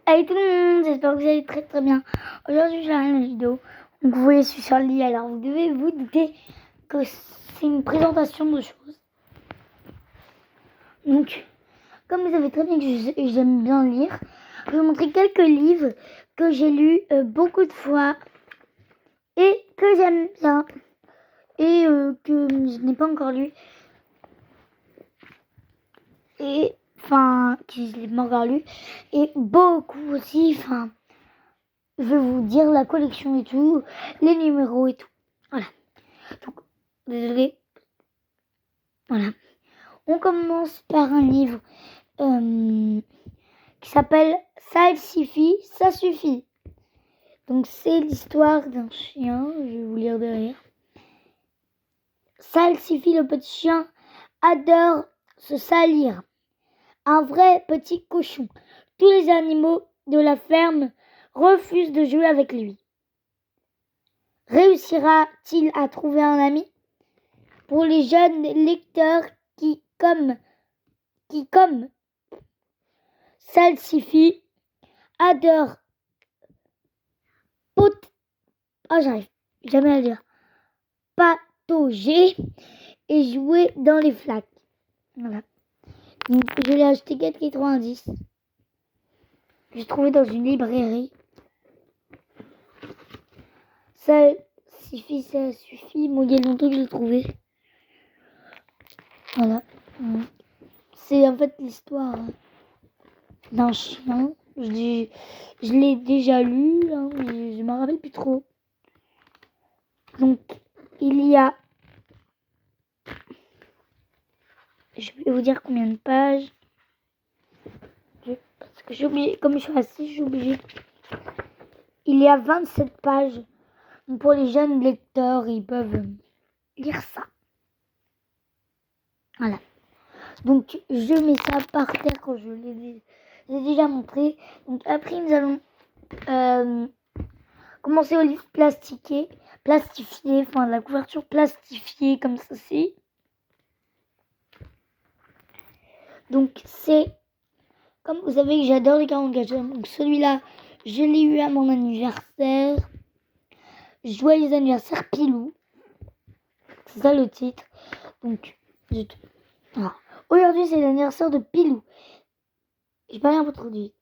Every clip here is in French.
Allez tout le monde, j'espère que vous allez très très bien. Aujourd'hui je vais faire une vidéo. Donc vous voyez, je suis sur le lit. Alors vous devez vous douter que c'est une présentation de choses. Donc, comme vous savez très bien que j'aime bien lire, je vais vous montrer quelques livres que j'ai lus beaucoup de fois et que j'aime bien et que je n'ai pas encore lu. Et enfin, que je n'ai pas encore lu. Et beaucoup aussi, enfin. Je vais vous dire la collection et tout, les numéros et tout. Voilà. Donc, désolé. Voilà. On commence par un livre qui s'appelle Ça il suffit, ça suffit. Donc, c'est l'histoire d'un chien. Je vais vous lire derrière. Ça il suffit, le petit chien adore se salir. Un vrai petit cochon. Tous les animaux de la ferme refusent de jouer avec lui. Réussira-t-il à trouver un ami? Pour les jeunes lecteurs qui, comme Salsifi, adorent j'arrive jamais à le dire. Patauger et jouer dans les flaques. Voilà. Donc, je l'ai acheté 4,90 €. J'ai trouvé dans une librairie. Ça suffit. Moi, il y a longtemps que je l'ai trouvé. Voilà. C'est en fait l'histoire d'un chien. Je l'ai déjà lu, hein, mais je m'en rappelle plus trop. Donc, il y a... Je vais vous dire combien de pages. Parce que j'ai oublié, comme je suis assise, j'ai oublié. Il y a 27 pages. Donc pour les jeunes lecteurs, ils peuvent lire ça. Voilà. Donc, je mets ça par terre quand je l'ai déjà montré. Donc, après, nous allons commencer au livre plastifié. Enfin, la couverture plastifiée, comme ceci. Donc, c'est... Comme vous savez que j'adore les 44 jeunes. Donc, celui-là, je l'ai eu à mon anniversaire. Joyeux anniversaire, Pilou. C'est ça le titre. Donc, aujourd'hui, c'est l'anniversaire de Pilou. J'ai pas rien pour trop vite.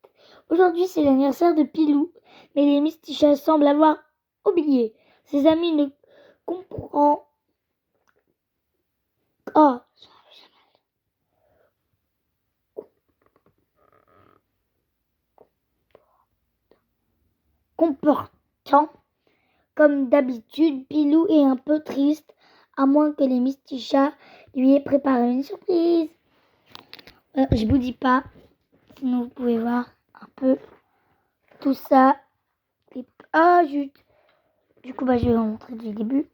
Aujourd'hui, c'est l'anniversaire de Pilou, mais les Mistichas semblent avoir oublié. Ses amis ne comprennent. Oh, comportant comme d'habitude, Pilou est un peu triste, à moins que les Mistichas lui aient préparé une surprise. Je vous dis pas, sinon vous pouvez voir un peu tout ça. Zut. Du coup, je vais vous montrer du début.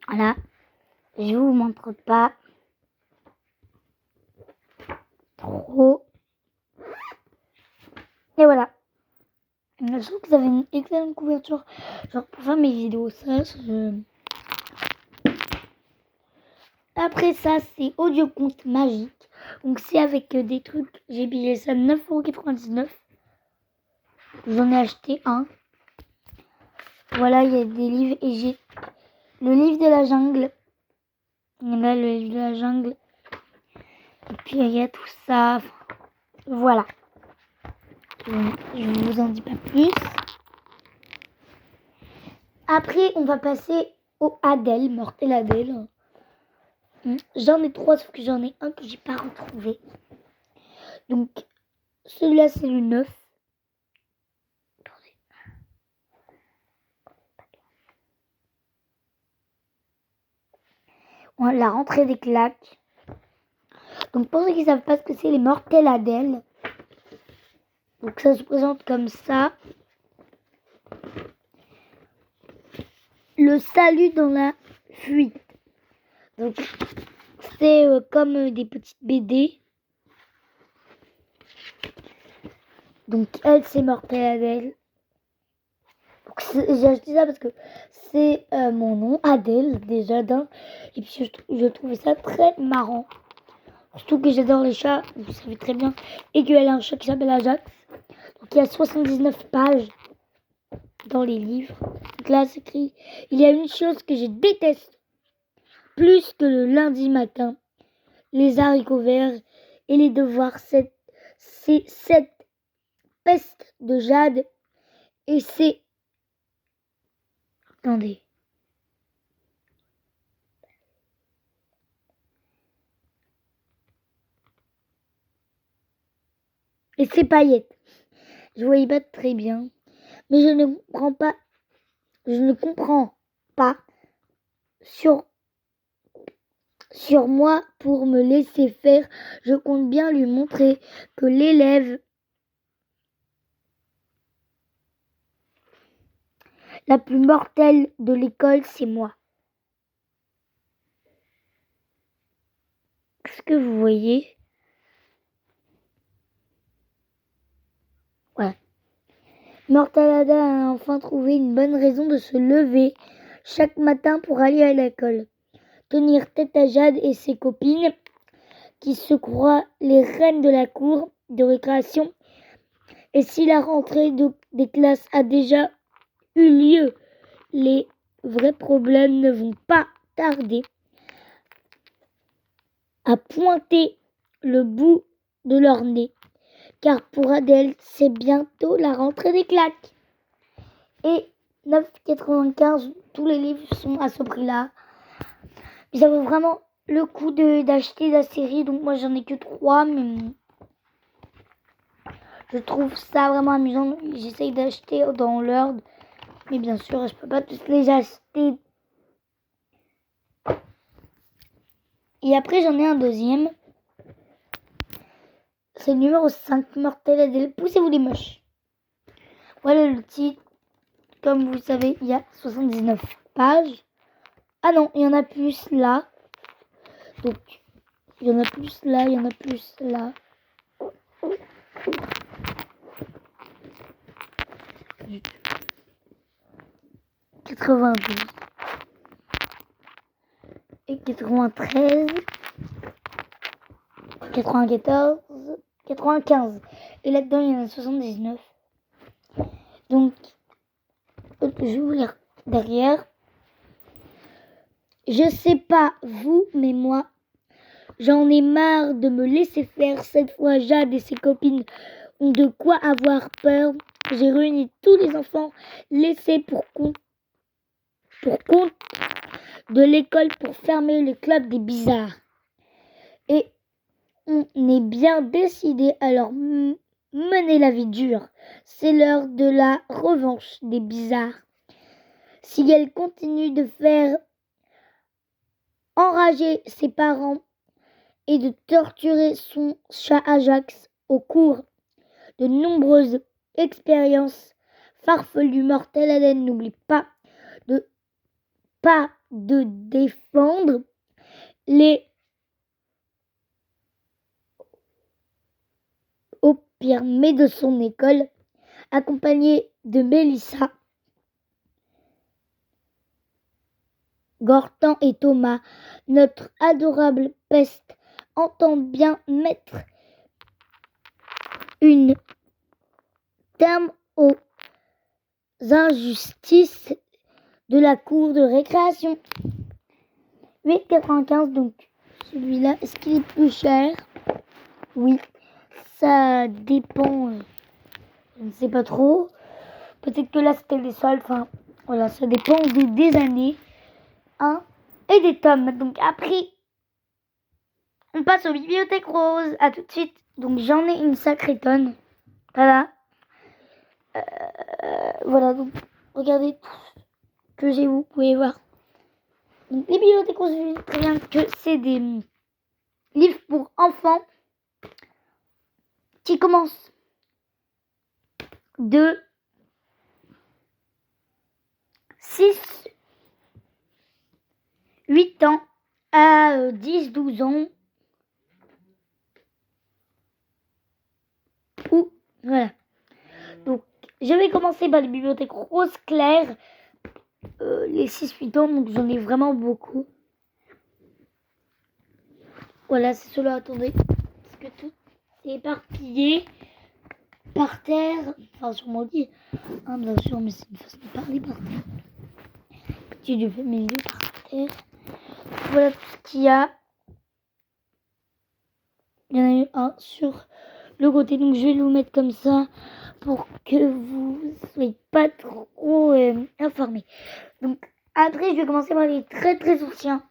Voilà. Je vous montre pas trop. Et voilà. Je trouve que ça avait une excellente couverture. Genre pour faire mes vidéos, ça. Après ça, c'est Audio Compte Magique. Donc c'est avec des trucs. J'ai payé ça 9,99 €. J'en ai acheté un. Voilà, il y a des livres. Et j'ai le livre de la jungle. Là, le livre de la jungle. Et puis il y a tout ça. Voilà. Je vous en dis pas plus. Après, on va passer au Adèle, Mortel Adèle. J'en ai 3, sauf que j'en ai un que j'ai pas retrouvé. Donc, celui-là, c'est le 9. La rentrée des claques. Donc, pour ceux qui ne savent pas ce que c'est, les Mortels Adèle. Donc, ça se présente comme ça. Le salut dans la fuite. Donc, c'est comme des petites BD. Donc, elle, c'est Mortelle Adèle. Donc, j'ai acheté ça parce que c'est mon nom, Adèle Desjardins. Et puis je trouvais ça très marrant. Surtout que j'adore les chats, vous savez très bien. Et qu'elle a un chat qui s'appelle Ajax. Donc il y a 79 pages dans les livres. Donc là, c'est écrit: il y a une chose que je déteste plus que le lundi matin: les haricots verts et les devoirs. C'est cette peste de Jade et c'est... Attendez. Et ses paillettes. Je voyais pas très bien. Mais je ne comprends pas sur moi pour me laisser faire. Je compte bien lui montrer que l'élève la plus mortelle de l'école, c'est moi. Est-ce que vous voyez? Ouais. Mortalada a enfin trouvé une bonne raison de se lever chaque matin pour aller à l'école. Tenir tête à Jade et ses copines, qui se croient les reines de la cour de récréation. Et si la rentrée des classes a déjà eu lieu, les vrais problèmes ne vont pas tarder à pointer le bout de leur nez. Car pour Adèle, c'est bientôt la rentrée des claques. Et 9,95, tous les livres sont à ce prix-là. Mais ça vaut vraiment le coup d'acheter la série. Donc moi, j'en ai que 3, mais je trouve ça vraiment amusant. J'essaye d'acheter dans l'ordre. Mais bien sûr, je peux pas tous les acheter. Et après, j'en ai un deuxième. C'est le numéro 5, Mortel Adèle. Poussez-vous les moches. Voilà le titre. Comme vous savez, il y a 79 pages. Ah non, il y en a plus là. Donc, il y en a plus là, il y en a plus là. Zut. 92 et 93, 94, 95. Et là-dedans, il y en a 79. Donc, je vais vous lire derrière. Je sais pas vous, mais moi, j'en ai marre de me laisser faire. Cette fois, Jade et ses copines ont de quoi avoir peur. J'ai réuni tous les enfants laissés pour compte de l'école pour fermer le club des bizarres. Et on est bien décidé à leur mener la vie dure. C'est l'heure de la revanche des bizarres. Si elle continue de faire enrager ses parents et de torturer son chat Ajax au cours de nombreuses expériences farfelues, Mortel Adèle n'oublie pas de défendre les au pire mais de son école, accompagnée de Mélissa, Gortan et Thomas. Notre adorable peste entend bien mettre une terme aux injustices de la cour de récréation. 8,95, donc celui-là, est-ce qu'il est plus cher? Oui, ça dépend, je ne sais pas trop. Peut-être que là c'était les soldes, enfin voilà, ça dépend des années, hein, et des tomes. Donc après, on passe aux bibliothèques roses. À tout de suite. Donc j'en ai une sacrée tonne. Voilà. Voilà, donc regardez tout ce que j'ai, vous pouvez voir. Donc les bibliothèques roses, je dis très bien que c'est des livres pour enfants qui commencent de 6, 8 ans à 10, 12 ans. Ou, voilà. Donc, je vais commencer par les bibliothèques rose clair. les 6-8 ans, donc j'en ai vraiment beaucoup. Voilà, c'est cela, attendez, parce que tout est éparpillé par terre, enfin sur mon lit, hein, bien sûr, mais c'est une façon de parler par terre. Petit du milieu par terre. Voilà tout ce qu'il y a. Il y en a eu un sur le côté, donc je vais vous mettre comme ça pour que vous ne soyez pas trop informés. Donc après, je vais commencer par les très très anciens,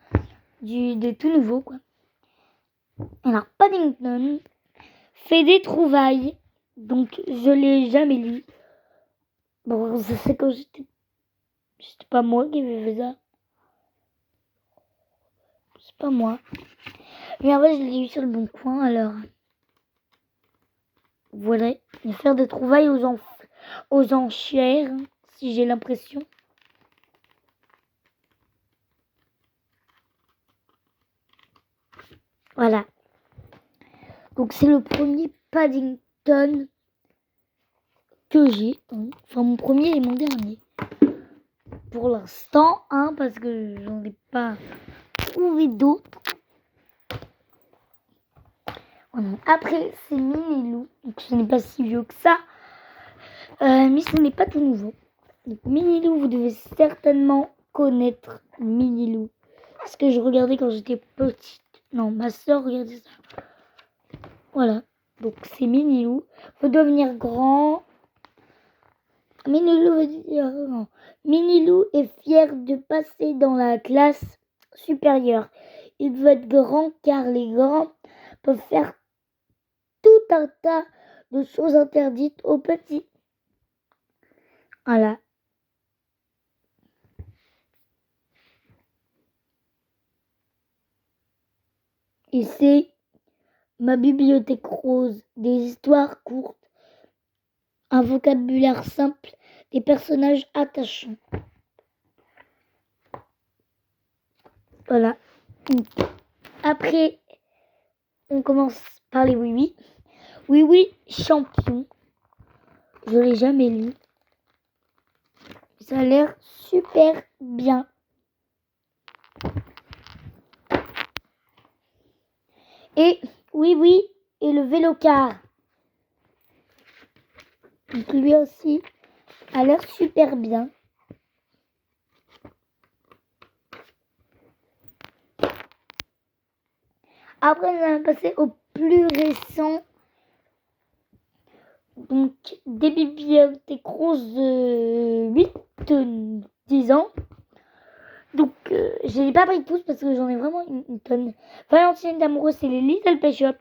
de tout nouveau quoi. Alors Paddington fait des trouvailles, donc je l'ai jamais lu. Bon, ça c'est quand c'était pas moi qui avais fait ça. C'est pas moi. Mais en vrai, je l'ai lu sur le Bon Coin, alors voilà, il va faire des trouvailles aux enchères, si j'ai l'impression. Voilà. Donc c'est le premier Paddington que j'ai. Enfin mon premier et mon dernier. Pour l'instant, parce que j'en ai pas trouvé d'autres. Voilà. Après c'est Minilou. Donc ce n'est pas si vieux que ça. Mais ce n'est pas tout nouveau. Donc Minilou, vous devez certainement connaître Minilou. Parce que je regardais quand j'étais petite. Non, ma soeur regardait ça. Voilà. Donc c'est Minilou. Faut devenir grand. Minilou veut dire non. Minilou est fier de passer dans la classe supérieure. Il veut être grand car les grands peuvent faire tout un tas de choses interdites aux petits. Voilà. Et c'est ma bibliothèque rose, des histoires courtes, un vocabulaire simple, des personnages attachants. Voilà. Après, on commence par les oui-oui. Oui-oui, champion. Je l'ai jamais lu. Ça a l'air super bien. Et oui-oui, et le vélo-car. Donc lui aussi a l'air super bien. Après, on va passer au plus récent. Donc, des bibliothèques roses de 8-10 ans. Donc, je n'ai pas pris tous parce que j'en ai vraiment une tonne. Valentine d'amoureux, c'est les Little Pet Shop.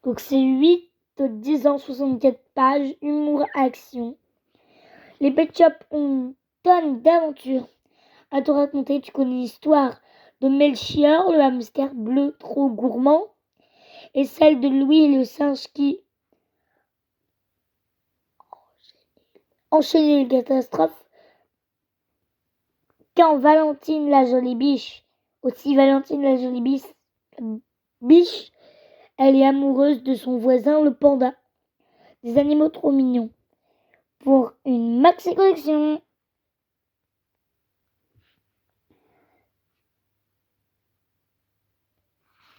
Donc, c'est 8-10 ans, 64 pages, humour, action. Les Pet Shop ont une tonne d'aventures à te raconter. Tu connais l'histoire de Melchior, le hamster bleu trop gourmand, et celle de Louis, le singe qui enchaînait les catastrophes. Quand Valentine la jolie biche, aussi Valentine la jolie biche, elle est amoureuse de son voisin le panda. Des animaux trop mignons. Pour une maxi collection.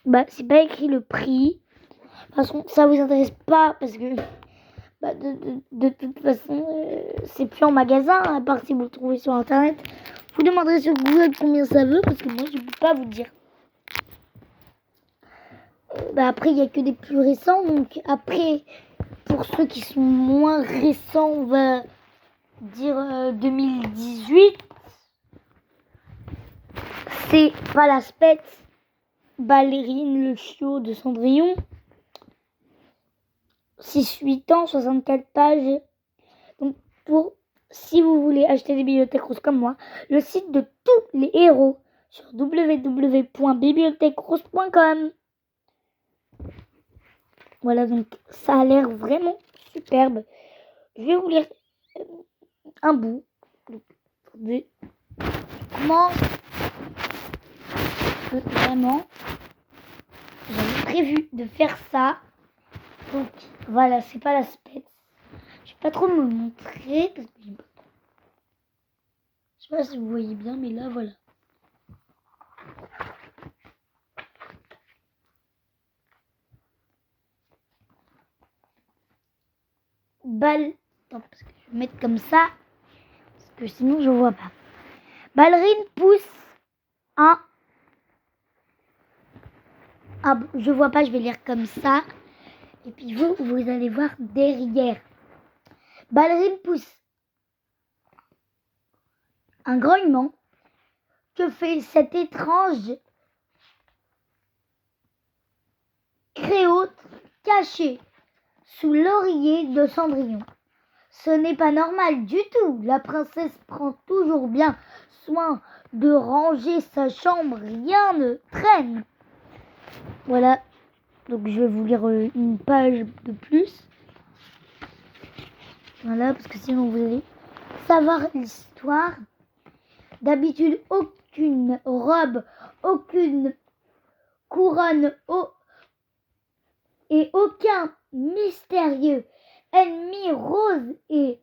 Bah, c'est pas écrit le prix. De toute façon, ça vous intéresse pas parce que de toute façon, c'est plus en magasin, à part si vous le trouvez sur internet. Vous demanderez sur Google combien ça veut parce que moi je peux pas vous dire. Après, il n'y a que des plus récents. Donc après, pour ceux qui sont moins récents, on va dire 2018. C'est Palaspet, Ballerine, le chiot de Cendrillon. 6-8 ans, 64 pages. Donc si vous voulez acheter des bibliothèques roses comme moi, le site de tous les héros sur www.bibliothèquerose.com. Voilà, donc ça a l'air vraiment superbe. Je vais vous lire un bout. Comment vraiment j'avais prévu de faire ça. Donc voilà, c'est pas l'aspect. Je vais pas trop me montrer parce que sais pas si vous voyez bien, mais là, voilà. Attends, parce que je vais mettre comme ça, parce que sinon je vois pas. Ballerine pousse un... Ah, je vois pas, je vais lire comme ça. Et puis vous allez voir derrière. Ballerine pousse un grognement. Que fait cette étrange créaute cachée sous l'oreiller de Cendrillon? Ce n'est pas normal du tout. La princesse prend toujours bien soin de ranger sa chambre. Rien ne traîne. Voilà. Donc je vais vous lire une page de plus. Voilà, parce que sinon vous allez savoir l'histoire. D'habitude, aucune robe, aucune couronne et aucun mystérieux ennemi rose et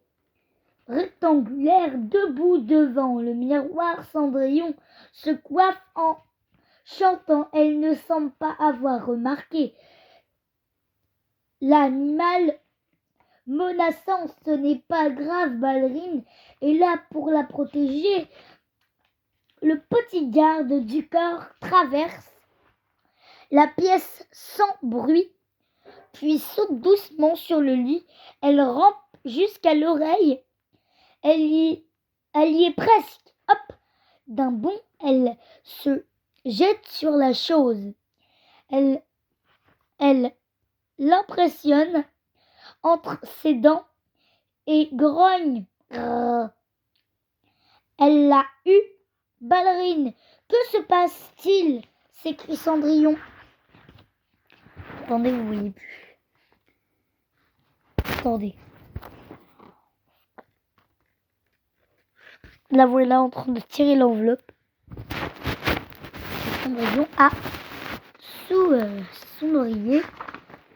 rectangulaire debout devant le miroir. Cendrillon se coiffe en chantant. Elle ne semble pas avoir remarqué l'animal menaçant. Ce n'est pas grave, Ballerine est là pour la protéger. Le petit garde du corps traverse la pièce sans bruit, puis saute doucement sur le lit. Elle rampe jusqu'à l'oreille. Elle y est presque. Hop! D'un bond, elle se jette sur la chose. Elle l'impressionne entre ses dents et grogne. Grrr. Elle l'a eu. Ballerine, que se passe-t-il? S'écrie Cendrillon. Attendez, vous voyez plus. Attendez. La voilà en train de tirer l'enveloppe. Cendrillon a sous son oreiller.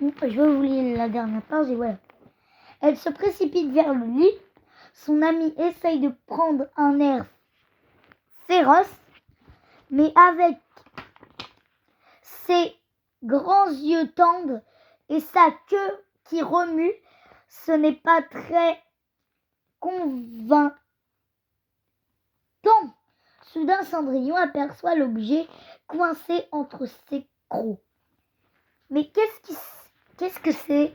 Je vais vous lire la dernière page et voilà. Elle se précipite vers le lit. Son ami essaye de prendre un air féroce, mais avec ses grands yeux tendres et sa queue qui remue, ce n'est pas très convaincant. Soudain, Cendrillon aperçoit l'objet coincé entre ses crocs. Mais qu'est-ce que c'est?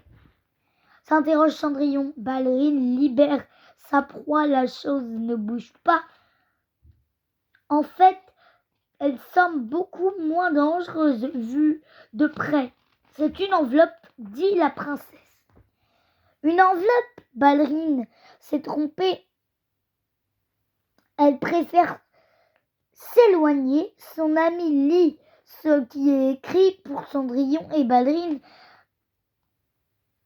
S'interroge Cendrillon. Ballerine libère sa proie. La chose ne bouge pas. En fait, elle semble beaucoup moins dangereuse vue de près. C'est une enveloppe, dit la princesse. Une enveloppe? Ballerine s'est trompée. Elle préfère s'éloigner. Son ami lit ce qui est écrit pour Cendrillon et Ballerine.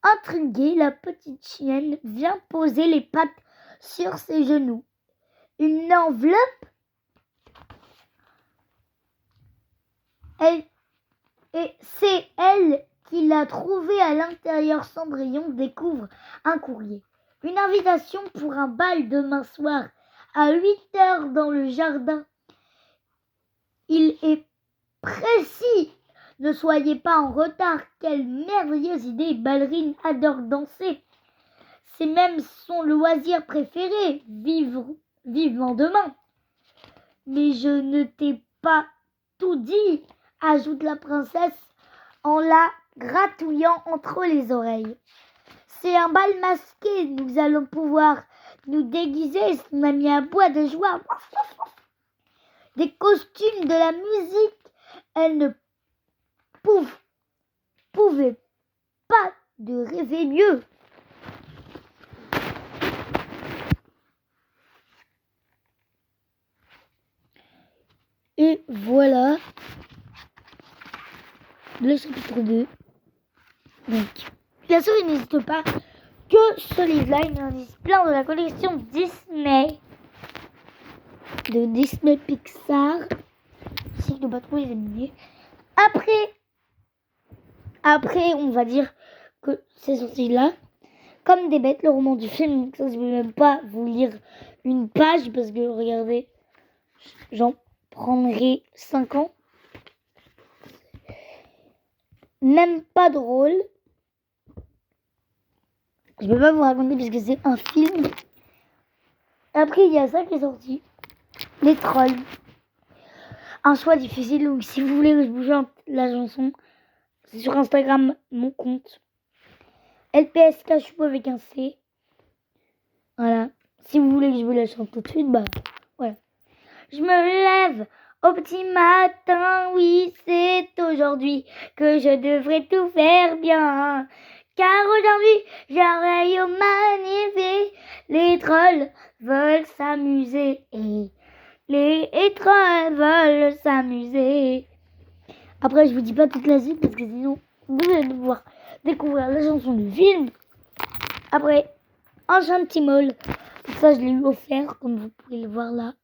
Intriguée, la petite chienne vient poser les pattes sur ses genoux. Une enveloppe? Et c'est elle qui l'a trouvée à l'intérieur. Cendrillon découvre un courrier. Une invitation pour un bal demain soir à 8h dans le jardin. Il est précis. Ne soyez pas en retard. Quelle merveilleuse idée. Ballerine adore danser. C'est même son loisir préféré. Vivement demain. Mais je ne t'ai pas tout dit, ajoute la princesse en la gratouillant entre les oreilles. C'est un bal masqué. Nous allons pouvoir nous déguiser. Son ami aboie de joie. Des costumes, de la musique. Elle ne pouvait pas de rêver mieux. Et voilà le chapitre 2. Donc, bien sûr, il n'existe pas que ce livre-là. Il en existe plein de la collection Disney. De Disney Pixar. Si je ne dois pas trouver les milliers. Après, on va dire que c'est sorti là. Comme des bêtes, le roman du film. Donc ça, je ne vais même pas vous lire une page parce que regardez, j'en prendrai 5 ans. Même pas drôle. Je ne vais pas vous raconter parce que c'est un film. Après, il y a ça qui est sorti. Les Trolls. Un choix difficile. Donc si vous voulez que je vous chante la chanson, c'est sur Instagram, mon compte. LPSK Chou avec un C. Voilà. Si vous voulez que je vous la chante tout de suite, bah voilà. Je me lève au petit matin, oui, c'est aujourd'hui que je devrais tout faire bien. Car aujourd'hui, j'arrive au magnifique. Les trolls veulent s'amuser. Les trolls veulent s'amuser. Après, je vous dis pas toute la suite parce que sinon, vous allez devoir découvrir la chanson du film. Après, un chantimol. Ça, je l'ai eu offert, comme vous pouvez le voir là.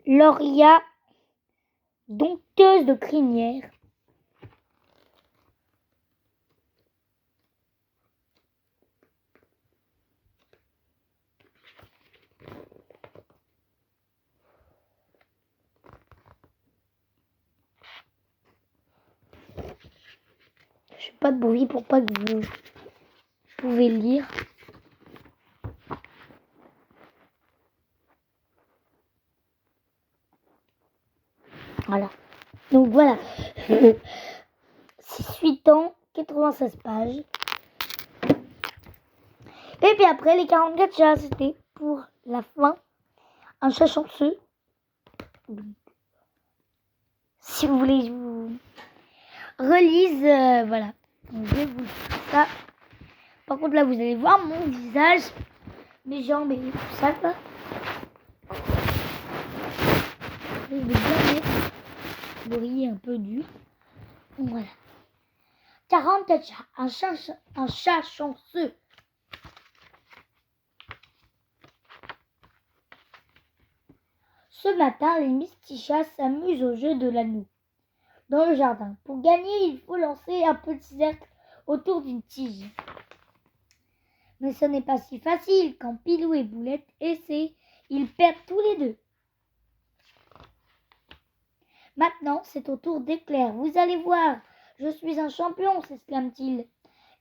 Lauria, dompteuse de crinière. Je fais pas de bruit pour pas que vous pouvez lire. Voilà. Donc voilà. 8 ans, 96 pages. Et puis après, les 44 chats, c'était pour la fin. Un chat chanceux. Si vous voulez, je vous relise. Voilà. Donc, je vais vous faire ça. Par contre, là, vous allez voir mon visage, mes jambes et tout ça, quoi. Je vais bien mettre l'oreiller un peu dur. Donc, voilà. 44 chats. Un chat chanceux. Ce matin, les Mistichats s'amusent au jeu de l'anneau dans le jardin. Pour gagner, il faut lancer un petit cercle autour d'une tige. Mais ce n'est pas si facile quand Pilou et Boulette essaient. Ils perdent tous les deux. Maintenant, c'est au tour d'Éclair. Vous allez voir, je suis un champion, s'exclame-t-il.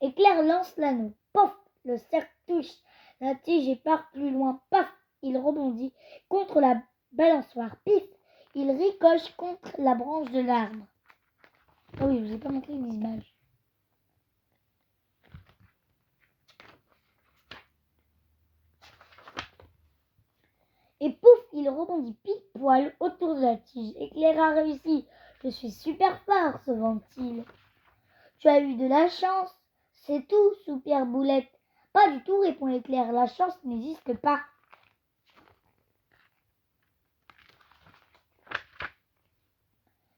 Éclair lance l'anneau. Pof, le cercle touche la tige et part plus loin. Paf, il rebondit contre la balançoire. Pif, il ricoche contre la branche de l'arbre. Ah oui, je vous ai pas montré une image. Et pouf, il rebondit pile poil autour de la tige. Éclair a réussi. Je suis super fort, se vante-t-il. Tu as eu de la chance. C'est tout, soupire Boulette. Pas du tout, répond Éclair. La chance n'existe pas.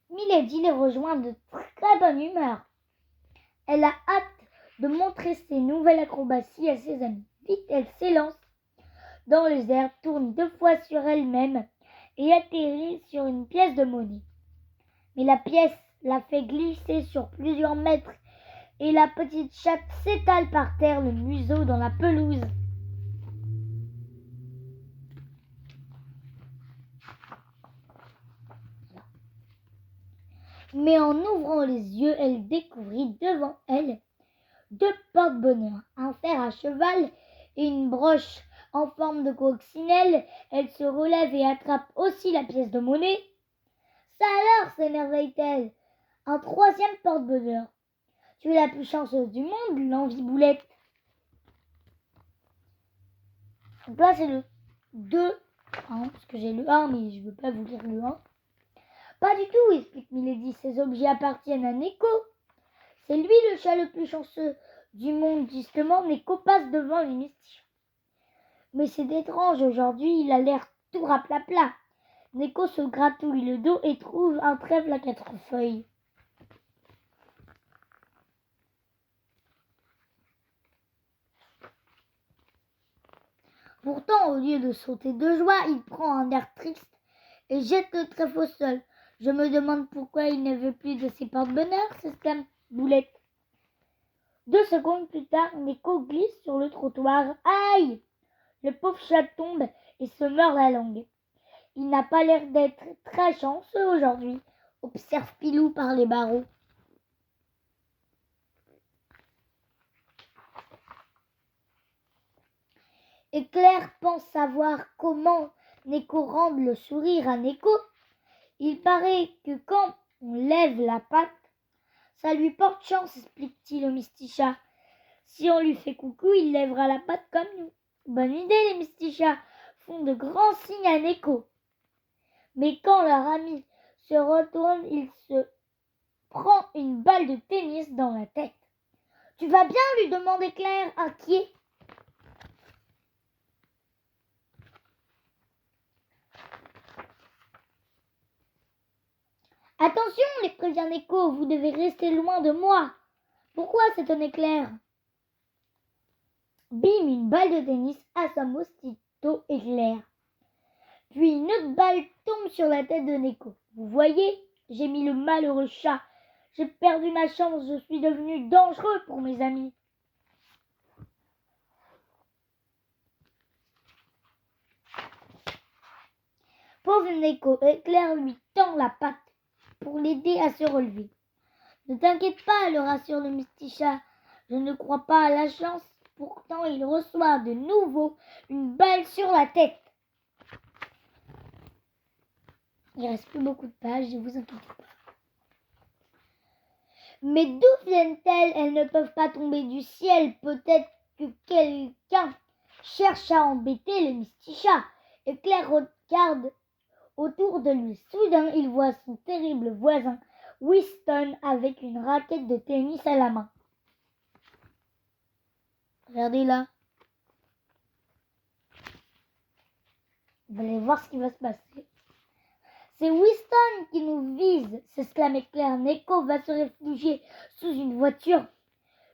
Milady les rejoint de très bonne humeur. Elle a hâte de montrer ses nouvelles acrobaties à ses amis. Vite, elle s'élance dans les airs, tourne 2 fois sur elle-même et atterrit sur une pièce de monnaie. Mais la pièce la fait glisser sur plusieurs mètres et la petite chatte s'étale par terre, le museau dans la pelouse. Mais en ouvrant les yeux, elle découvrit devant elle 2 porte-bonheur, un fer à cheval et une broche en forme de coccinelle. Elle se relève et attrape aussi la pièce de monnaie. Ça alors, s'émerveille-t-elle. Un 3e porte-bonheur. Tu es la plus chanceuse du monde, l'envie Boulette. Donc là, c'est le 2, parce que j'ai le 1, mais je ne veux pas vous lire le 1. Pas du tout, explique Milady, ces objets appartiennent à Neko. C'est lui le chat le plus chanceux du monde, justement. Neko passe devant les Mistichats. Mais c'est étrange, aujourd'hui, il a l'air tout raplapla. Neko se gratouille le dos et trouve un trèfle à 4 feuilles. Pourtant, au lieu de sauter de joie, il prend un air triste et jette le trèfle au sol. Je me demande pourquoi il ne veut plus de ses porte-bonheur, s'exclame Boulette. 2 secondes plus tard, Neko glisse sur le trottoir. Aïe! Le pauvre chat tombe et se mord la langue. Il n'a pas l'air d'être très chanceux aujourd'hui, observe Pilou par les barreaux. Éclair pense savoir comment Neko rendre le sourire à Neko. Il paraît que quand on lève la patte, ça lui porte chance, explique-t-il au Misticha. Si on lui fait coucou, il lèvera la patte comme nous. Bonne idée, les Mistichas font de grands signes à Neko. Mais quand leur ami se retourne, il se prend une balle de tennis dans la tête. Tu vas bien, lui demande Éclair, inquiet. Attention, les prévient Neko, vous devez rester loin de moi. Pourquoi s'étonne Éclair? Bim, une balle de tennis assomme aussitôt Éclair. Puis une autre balle tombe sur la tête de Neko. Vous voyez, j'ai mis le malheureux chat. J'ai perdu ma chance, je suis devenu dangereux pour mes amis. Pauvre Neko, Éclair lui tend la patte pour l'aider à se relever. Ne t'inquiète pas, le rassure le Misticha. Je ne crois pas à la chance. Pourtant, il reçoit de nouveau une balle sur la tête. Il reste plus beaucoup de pages, ne vous inquiétez pas. Mais d'où viennent-elles? Elles ne peuvent pas tomber du ciel. Peut-être que quelqu'un cherche à embêter le Misticha. Éclair regarde autour de lui. Soudain, il voit son terrible voisin, Winston, avec une raquette de tennis à la main. Regardez là. Vous allez voir ce qui va se passer. C'est Winston qui nous vise, s'exclame Éclair. Neko va se réfugier sous une voiture.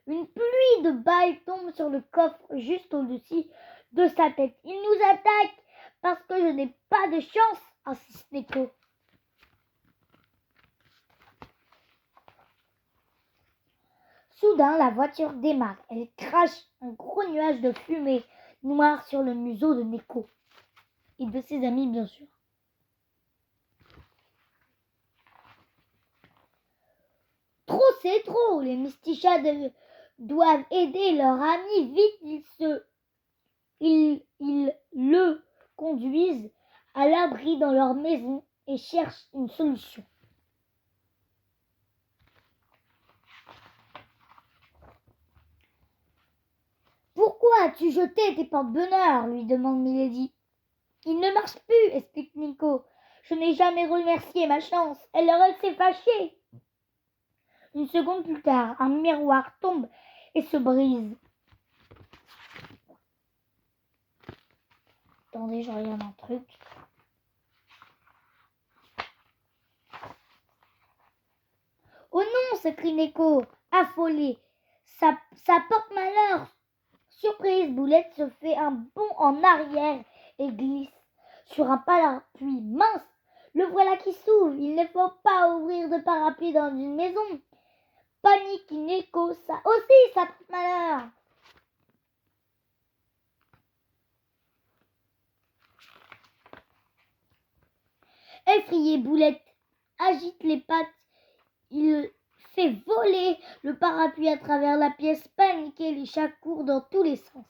Une pluie de balles tombe sur le coffre juste au-dessus de sa tête. Il nous attaque parce que je n'ai pas de chance, insiste Neko. Soudain, la voiture démarre. Elle crache un gros nuage de fumée noire sur le museau de Neko et de ses amis, bien sûr. Trop, c'est trop. Les Mistichas doivent aider leur ami. Vite, ils le conduisent à l'abri dans leur maison et cherchent une solution. Pourquoi as-tu jeté tes porte-bonheur? Lui demande Milady. Il ne marche plus, explique Neko. Je n'ai jamais remercié ma chance. Elle s'est fâchée. Une seconde plus tard, un miroir tombe et se brise. Attendez, je regarde un truc. Oh non, s'écrie Neko, affolé. Ça porte malheur. Surprise, Boulette se fait un bond en arrière et glisse sur un parapluie mince. Le voilà qui s'ouvre. Il ne faut pas ouvrir de parapluie dans une maison. Panique, Neko, ça aussi, ça porte malheur. Effrayé, Boulette agite les pattes. Il fait voler le parapluie à travers la pièce. Paniqué, les chats courent dans tous les sens.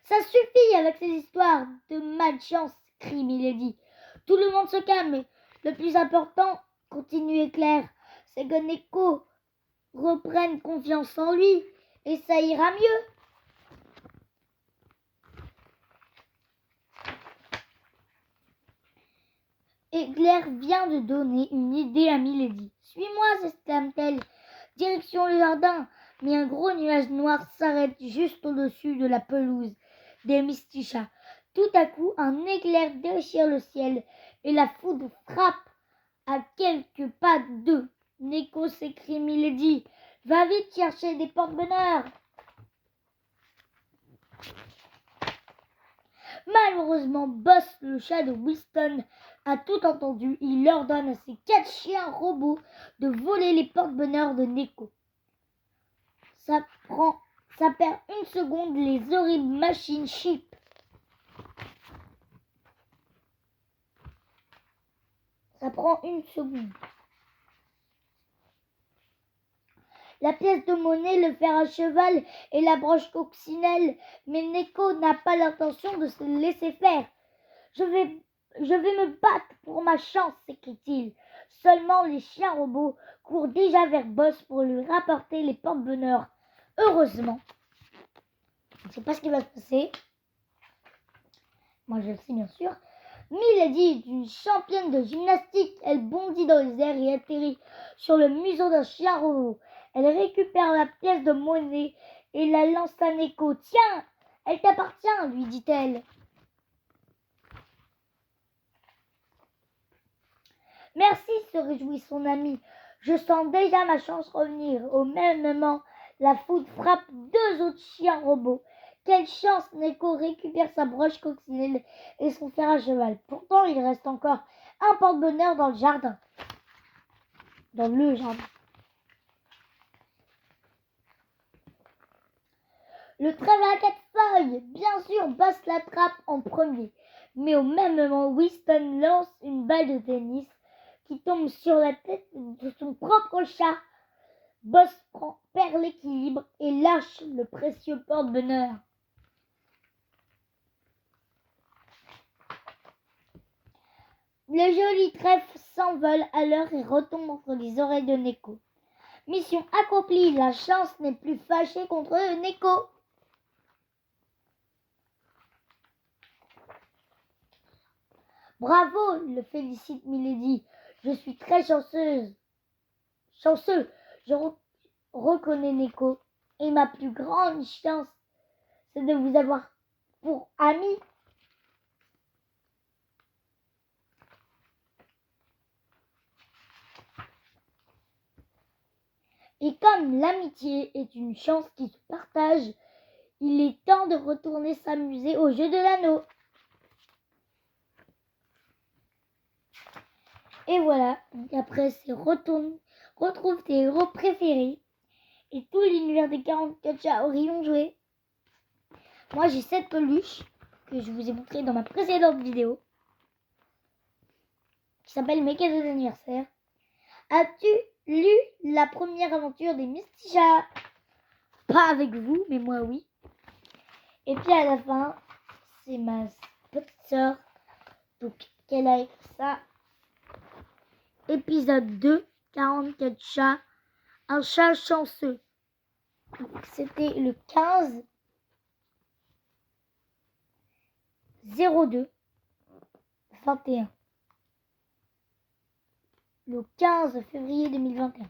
Ça suffit avec ces histoires de malchance, crie Milady. Tout le monde se calme. Le plus important, continue Éclair, c'est que Neko reprenne confiance en lui et ça ira mieux. Éclair vient de donner une idée à Milady. Suis-moi, s'exclame-t-elle. Direction le jardin. Mais un gros nuage noir s'arrête juste au-dessus de la pelouse des Mistichas. Tout à coup, un éclair déchire le ciel et la foudre frappe à quelques pas d'eux. Neko, s'écrie Milady. Va vite chercher des porte-bonheur. Malheureusement, Boss, le chat de Winston, a tout entendu. Il ordonne à ses 4 chiens robots de voler les porte-bonheur de Neko. Ça perd une seconde, les horribles machines chip. Ça prend une seconde. La pièce de monnaie, le fer à cheval et la broche coccinelle. Mais Neko n'a pas l'intention de se laisser faire. Je vais me battre pour ma chance, s'écrie-t-il. Seulement les chiens robots courent déjà vers Boss pour lui rapporter les porte-bonheur. Heureusement. Je ne sais pas ce qui va se passer. Moi je le sais bien sûr. Milady est une championne de gymnastique. Elle bondit dans les airs et atterrit sur le museau d'un chien robot. Elle récupère la pièce de monnaie et la lance à Neko. « Tiens, elle t'appartient » lui dit-elle. « Merci » se réjouit son ami. « Je sens déjà ma chance revenir. » Au même moment, la foudre frappe deux autres chiens robots. Quelle chance! Neko récupère sa broche coccinelle et son fer à cheval. Pourtant, il reste encore un porte-bonheur dans le jardin. Dans le jardin. Le trèfle à quatre feuilles! Bien sûr, Boss l'attrape en premier. Mais au même moment, Winston lance une balle de tennis qui tombe sur la tête de son propre chat. Boss perd l'équilibre et lâche le précieux porte-bonheur. Le joli trèfle s'envole alors et retombe entre les oreilles de Neko. Mission accomplie, la chance n'est plus fâchée contre Neko. Bravo, le félicite Milady. Je suis très chanceux. Je reconnais Neko. Et ma plus grande chance, c'est de vous avoir pour ami. Et comme l'amitié est une chance qui se partage, il est temps de retourner s'amuser au jeu de l'anneau. Et voilà, après c'est retrouve tes héros préférés et tout l'univers des 44 chats au rayon jouet. Moi j'ai cette peluche que je vous ai montré dans ma précédente vidéo qui s'appelle Mes cadeaux d'anniversaire. As-tu lu la première aventure des Mystichats? Pas avec vous, mais moi oui. Et puis à la fin, c'est ma petite sœur, donc qu'elle a écrit ça. Épisode 2, 44 chats, un chat chanceux. C'était le 15 02 21. Le 15 février 2021.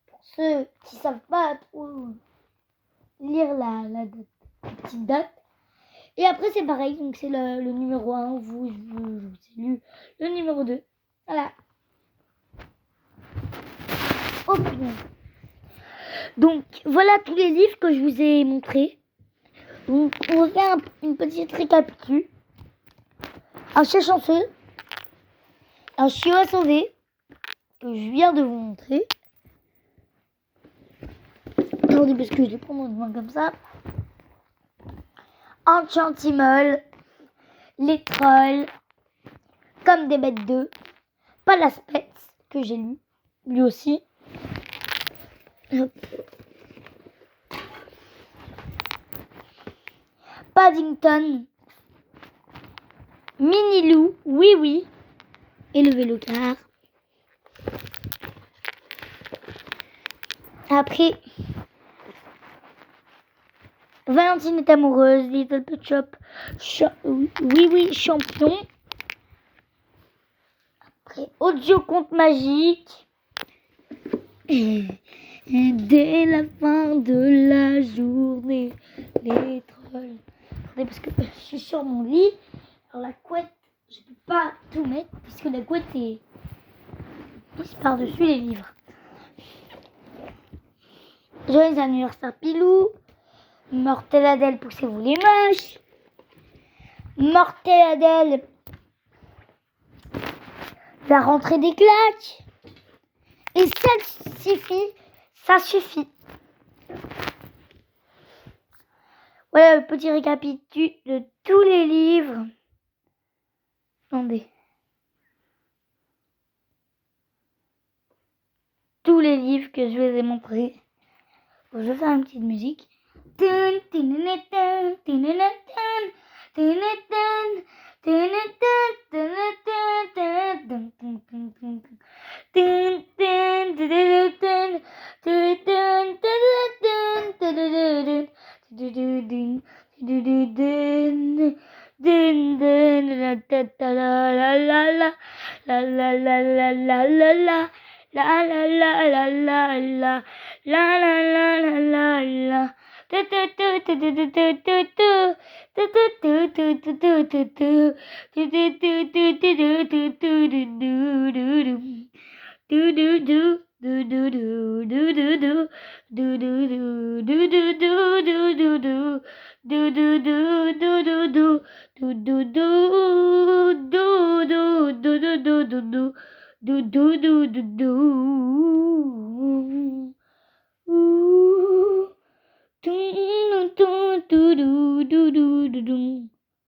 Pour ceux qui ne savent pas trop lire la petite date. Et après c'est pareil, donc c'est le numéro 1, je vous ai lu le numéro 2. Voilà. Oh putain. Donc voilà tous les livres que je vous ai montrés. Donc on va faire une petite récapitule. Un chat chanceux, un chiot à sauver, que je viens de vous montrer. Attendez parce que je vais prendre mon main comme ça. Enchantimals, les trolls, comme des bêtes d'eux, Palaspets, que j'ai lu, lui aussi. Paddington, Minilou, oui oui, et le vélo-car. Après, Valentine est amoureuse, Little Pet Shop, oui oui, champion. Après, Audio conte magique. Et dès la fin de la journée, les trolls. Attendez, parce que je suis sur mon lit. Alors la couette, je ne peux pas tout mettre, puisque la couette est mise par-dessus les livres. Joyeux anniversaire Pilou. Mortel Adèle, poussez-vous les moches. Mortel Adèle, la rentrée des claques. Et ça suffit. Voilà le petit récapitule de tous les livres. Attendez. Tous les livres que je vous ai montrés. Bon, je vais faire une petite musique.